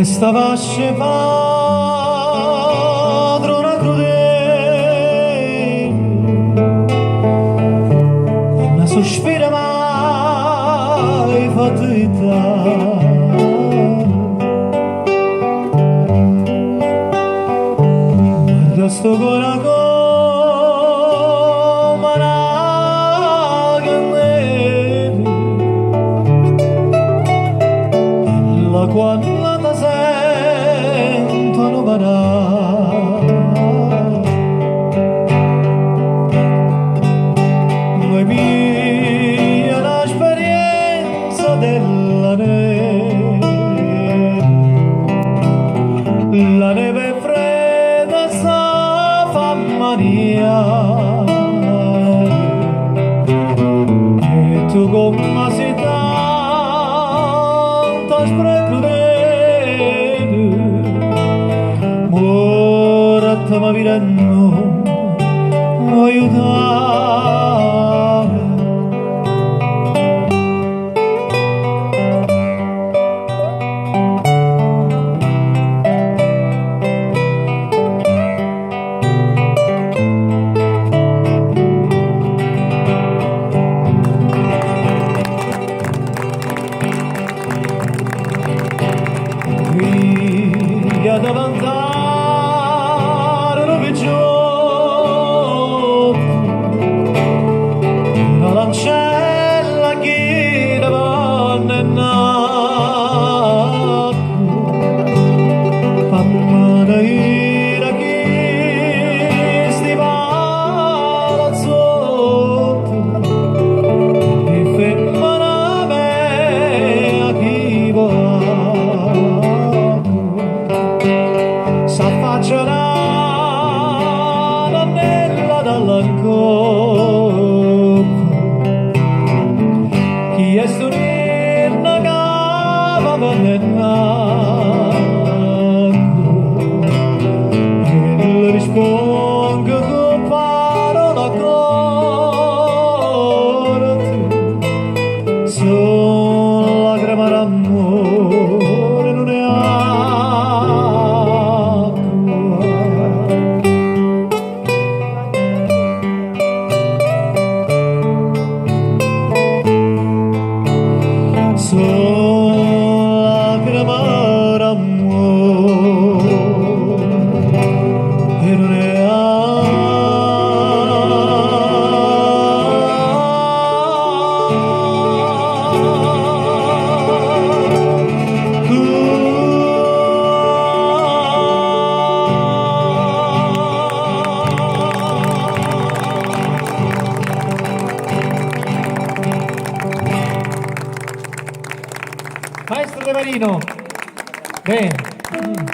Stava padrona crudele, una sospira mai fatta. Guarda sto coraggio come una candela, la quale sentono noi via l'esperienza della la neve fredda sa fa mania e tu come si tanto sprecudere ma viranno aiutare. Via davanti una lancella che davanti è nata fammi dire che stivava sotto e femmina mea chi vola s'affaccerà dall'ancor chi è storina cava venennato e le rispongo con parola corta sono lacrime d'amore non è Maestro De Marino, bene.